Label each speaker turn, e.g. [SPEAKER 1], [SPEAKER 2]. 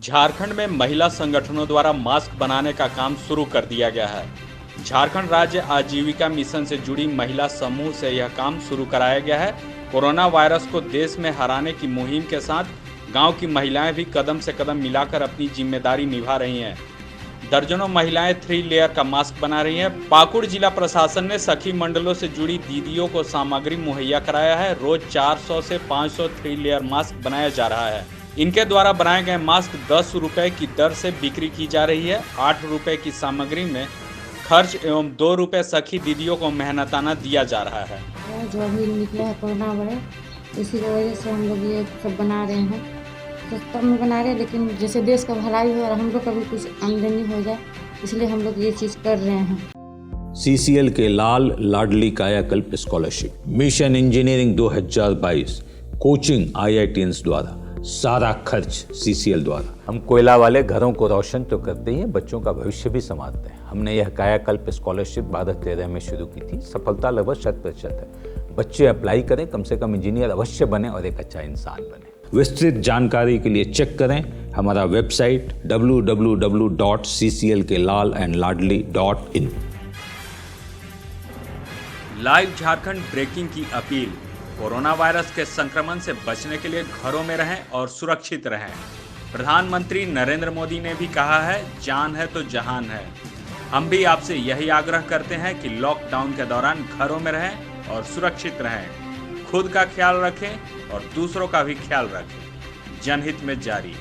[SPEAKER 1] झारखंड में महिला संगठनों द्वारा मास्क बनाने का काम शुरू कर दिया गया है। झारखंड राज्य आजीविका मिशन से जुड़ी महिला समूह से यह काम शुरू कराया गया है। कोरोना वायरस को देश में हराने की मुहिम के साथ गांव की महिलाएं भी कदम से कदम मिलाकर अपनी जिम्मेदारी निभा रही हैं। दर्जनों महिलाएं 3 लेयर का मास्क बना रही हैं। पाकुड़ जिला प्रशासन ने सखी मंडलों से जुड़ी दीदियों को सामग्री मुहैया कराया है। रोज 400 से 500 3 लेयर मास्क बनाया जा रहा है। इनके द्वारा बनाए गए मास्क 10 रुपए की दर से बिक्री की जा रही है। 8 रुपए की सामग्री में खर्च एवं 2 रुपए सखी दीदियों को मेहनताना दिया जा रहा है।
[SPEAKER 2] जो अभी निकला है कोरोना वायरस, इसी की वजह से हम लोग ये सब बना रहे हैं। सस्ता में बना रहे हैं, लेकिन जैसे देश का भलाई हो और हम लोग का भी कुछ आमदनी हो जाए, इसलिए हम लोग ये चीज़ कर रहे हैं।
[SPEAKER 3] सीसीएल के लाल लाडली कायाकल्प scholarship, mission engineering 2022, coaching IITians द्वारा, सारा खर्च सीसीएल द्वारा। हम कोयला वाले घरों को रोशन तो करते ही हैं, बच्चों का भविष्य भी संवारते हैं। हमने यह कायाकल्प स्कॉलरशिप 2013 में शुरू की थी। सफलता लगभग 100% है। बच्चे अप्लाई करें, कम से कम इंजीनियर अवश्य बने और एक अच्छा इंसान बने। विस्तृत जानकारी के लिए चेक करें हमारा website www.cclkelalandladli.in।
[SPEAKER 1] Live Jharkhand breaking की अपील। कोरोना वायरस के संक्रमण से बचने के लिए घरों में रहें और सुरक्षित रहें। प्रधानमंत्री नरेंद्र मोदी ने भी कहा है, जान है तो जहान है। हम भी आपसे यही आग्रह करते हैं कि लॉकडाउन के दौरान घरों में रहें और सुरक्षित रहें। खुद का ख्याल रखें और दूसरों का भी ख्याल रखें। जनहित में जारी।